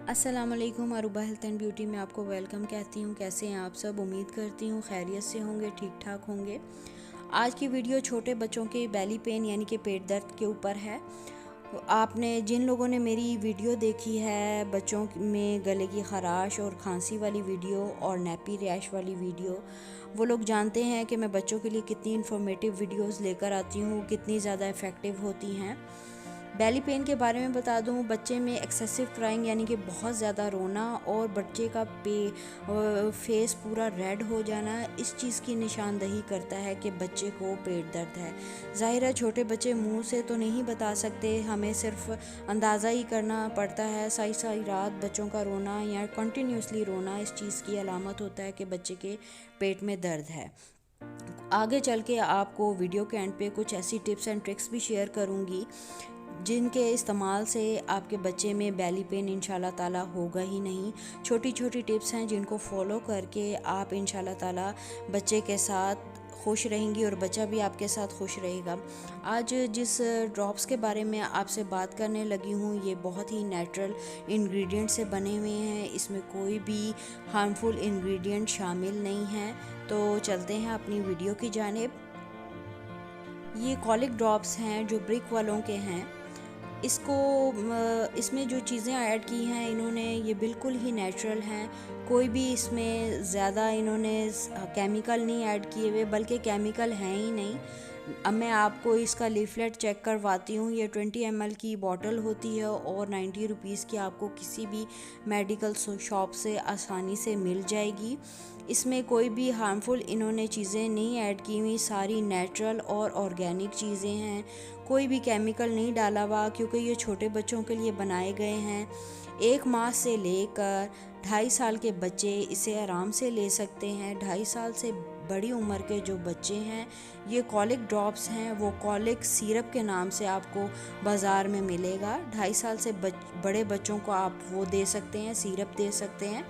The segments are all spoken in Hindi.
अस्सलाम वालेकुम। अरूबा हेल्थ एंड ब्यूटी में आपको वेलकम कहती हूँ। कैसे हैं आप सब? उम्मीद करती हूँ खैरियत से होंगे, ठीक ठाक होंगे। आज की वीडियो छोटे बच्चों के बेली पेन यानी कि पेट दर्द के ऊपर है। आपने जिन लोगों ने मेरी वीडियो देखी है बच्चों में गले की ख़राश और खांसी वाली वीडियो और नैपी रैश वाली वीडियो, वो लोग जानते हैं कि मैं बच्चों के लिए कितनी इन्फॉर्मेटिव वीडियोस लेकर आती हूँ, कितनी ज़्यादा इफ़ेक्टिव होती हैं। बेली पेन के बारे में बता दूं, बच्चे में एक्सेसिव क्राइंग यानी कि बहुत ज़्यादा रोना और बच्चे का फेस पूरा रेड हो जाना, इस चीज़ की निशानदही करता है कि बच्चे को पेट दर्द है। ज़ाहिर है छोटे बच्चे मुंह से तो नहीं बता सकते, हमें सिर्फ अंदाज़ा ही करना पड़ता है। सारी सारी रात बच्चों का रोना या कंटिन्यूसली रोना इस चीज़ की अलामत होता है कि बच्चे के पेट में दर्द है। आगे चल के आपको वीडियो के एंड पे कुछ ऐसी टिप्स एंड ट्रिक्स भी शेयर करूँगी जिनके इस्तेमाल से आपके बच्चे में बेली पेन इंशाल्लाह ताला होगा ही नहीं। छोटी छोटी टिप्स हैं जिनको फॉलो करके आप इंशाल्लाह ताला बच्चे के साथ खुश रहेंगी और बच्चा भी आपके साथ खुश रहेगा। आज जिस ड्रॉप्स के बारे में आपसे बात करने लगी हूँ, ये बहुत ही नेचुरल इंग्रेडिएंट से बने हुए हैं। इसमें कोई भी हार्मफुल इंग्रेडिएंट शामिल नहीं है। तो चलते हैं अपनी वीडियो की जानिब। ये कॉलिक ड्रॉप्स हैं जो ब्रिक वालों के हैं। इसमें जो चीज़ें ऐड की हैं इन्होंने, ये बिल्कुल ही नेचुरल हैं। कोई भी इसमें ज़्यादा इन्होंने केमिकल नहीं ऐड किए हुए, बल्कि केमिकल हैं ही नहीं। अब मैं आपको इसका लीफलेट चेक करवाती हूँ। ये 20 ml की बॉटल होती है और 90 रुपीज़ की आपको किसी भी मेडिकल शॉप से आसानी से मिल जाएगी। इसमें कोई भी हार्मफुल इन्होंने चीज़ें नहीं ऐड की हुई, सारी नेचुरल और ऑर्गेनिक चीज़ें हैं। कोई भी केमिकल नहीं डाला हुआ, क्योंकि ये छोटे बच्चों के लिए बनाए गए हैं। 1 माह से लेकर 2.5 साल के बच्चे इसे आराम से ले सकते हैं। 2.5 साल से बड़ी उम्र के जो बच्चे हैं, ये कॉलिक ड्रॉप्स हैं, वो कॉलिक सिरप के नाम से आपको बाज़ार में मिलेगा। 2.5 साल से बड़े बच्चों को आप वो दे सकते हैं, सिरप दे सकते हैं।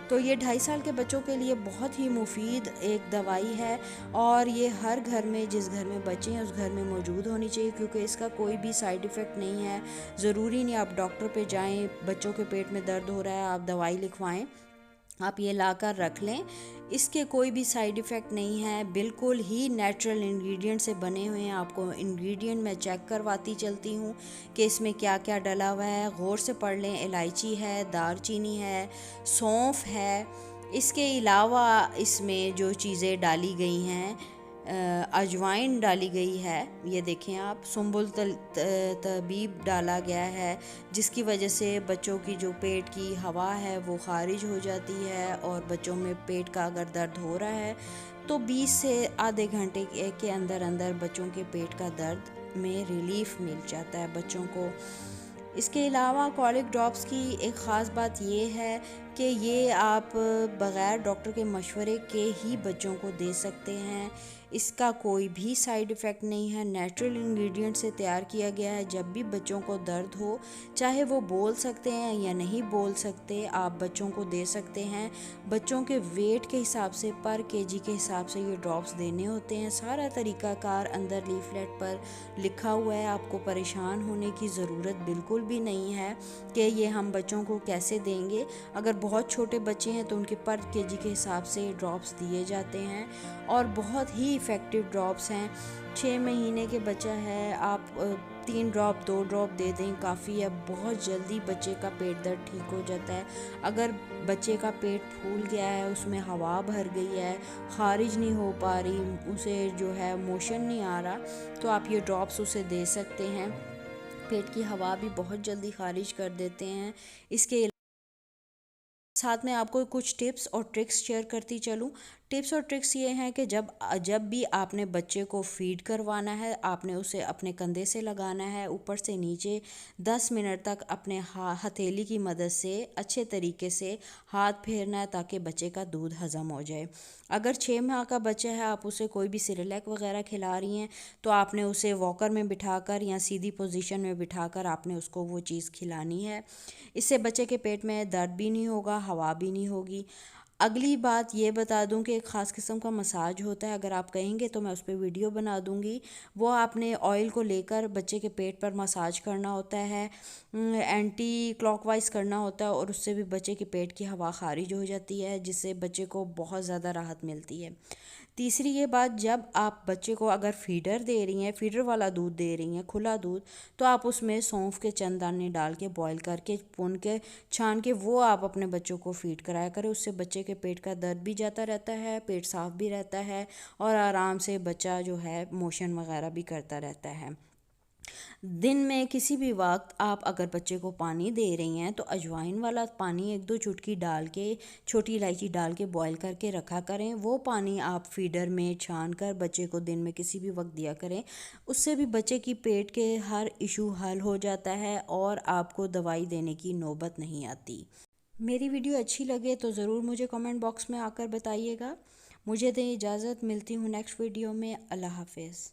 तो ये 2.5 साल के बच्चों के लिए बहुत ही मुफीद एक दवाई है और ये हर घर में, जिस घर में बच्चे हैं उस घर में मौजूद होनी चाहिए, क्योंकि इसका कोई भी साइड इफ़ेक्ट नहीं है। ज़रूरी नहीं आप डॉक्टर पे जाएं, बच्चों के पेट में दर्द हो रहा है आप दवाई लिखवाएं। आप ये लाकर रख लें, इसके कोई भी साइड इफ़ेक्ट नहीं है, बिल्कुल ही नेचुरल इंग्रेडिएंट से बने हुए हैं। आपको इंग्रेडिएंट मैं चेक करवाती चलती हूँ कि इसमें क्या क्या डला हुआ है, गौर से पढ़ लें। इलायची है, दालचीनी है, सौंफ है। इसके अलावा इसमें जो चीज़ें डाली गई हैं, अजवाइन डाली गई है, ये देखें आप। सुंबुल तबीब डाला गया है, जिसकी वजह से बच्चों की जो पेट की हवा है वो खारिज हो जाती है और बच्चों में पेट का अगर दर्द हो रहा है तो 20 से आधे घंटे के अंदर अंदर बच्चों के पेट का दर्द में रिलीफ मिल जाता है बच्चों को। इसके अलावा कॉलिक ड्रॉप्स की एक ख़ास बात ये है कि ये आप बग़ैर डॉक्टर के मशवरे के ही बच्चों को दे सकते हैं। इसका कोई भी साइड इफ़ेक्ट नहीं है, नेचुरल इंग्रेडिएंट से तैयार किया गया है। जब भी बच्चों को दर्द हो, चाहे वो बोल सकते हैं या नहीं बोल सकते, आप बच्चों को दे सकते हैं। बच्चों के वेट के हिसाब से, पर केजी के हिसाब से ये ड्रॉप्स देने होते हैं। सारा तरीक़ाकार अंदर लीफलेट पर लिखा हुआ है, आपको परेशान होने की ज़रूरत बिल्कुल भी नहीं है कि ये हम बच्चों को कैसे देंगे। अगर बहुत छोटे बच्चे हैं तो उनके पर केजी के हिसाब से ड्रॉप्स दिए जाते हैं और बहुत ही इफ़ेक्टिव ड्रॉप्स हैं। 6 महीने के बच्चा है, आप 3 ड्रॉप 2 ड्रॉप दे दें काफ़ी है। बहुत जल्दी बच्चे का पेट दर्द ठीक हो जाता है। अगर बच्चे का पेट फूल गया है, उसमें हवा भर गई है, खारिज नहीं हो पा रही, उसे जो है मोशन नहीं आ रहा, तो आप ये ड्रॉप्स उसे दे सकते हैं। पेट की हवा भी बहुत जल्दी खारिज कर देते हैं। इसके साथ में आपको कुछ टिप्स और ट्रिक्स शेयर करती चलूँ। टिप्स और ट्रिक्स ये हैं कि जब जब भी आपने बच्चे को फीड करवाना है, आपने उसे अपने कंधे से लगाना है, ऊपर से नीचे 10 मिनट तक अपने हथेली की मदद से अच्छे तरीके से हाथ फेरना है ताकि बच्चे का दूध हज़म हो जाए। अगर 6 माह का बच्चा है, आप उसे कोई भी सिरेलैक वगैरह खिला रही हैं, तो आपने उसे वॉकर में बिठाकर या सीधी पोजीशन में बिठाकर आपने उसको वो चीज़ खिलानी है। इससे बच्चे के पेट में दर्द भी नहीं होगा, हवा भी नहीं होगी। अगली बात ये बता दूं कि एक ख़ास किस्म का मसाज होता है, अगर आप कहेंगे तो मैं उस पर वीडियो बना दूंगी। वो आपने ऑयल को लेकर बच्चे के पेट पर मसाज करना होता है, एंटी क्लॉकवाइज करना होता है, और उससे भी बच्चे के पेट की हवा खारिज हो जाती है, जिससे बच्चे को बहुत ज़्यादा राहत मिलती है। तीसरी ये बात, जब आप बच्चे को अगर फीडर दे रही हैं, फीडर वाला दूध दे रही हैं, खुला दूध, तो आप उसमें सौंफ के चंद दाने डाल के बॉईल करके भून के छान के वो आप अपने बच्चों को फीड कराया करें। उससे बच्चे के पेट का दर्द भी जाता रहता है, पेट साफ़ भी रहता है, और आराम से बच्चा जो है मोशन वगैरह भी करता रहता है। दिन में किसी भी वक्त आप अगर बच्चे को पानी दे रही हैं तो अजवाइन वाला पानी 1-2 चुटकी डाल के, छोटी इलायची डाल के बॉईल करके रखा करें। वो पानी आप फीडर में छान कर बच्चे को दिन में किसी भी वक्त दिया करें। उससे भी बच्चे की पेट के हर इशू हल हो जाता है और आपको दवाई देने की नौबत नहीं आती। मेरी वीडियो अच्छी लगे तो ज़रूर मुझे कमेंट बॉक्स में आकर बताइएगा। मुझे दें इजाज़त, मिलती हूँ नेक्स्ट वीडियो में। अल्लाह हाफिज़।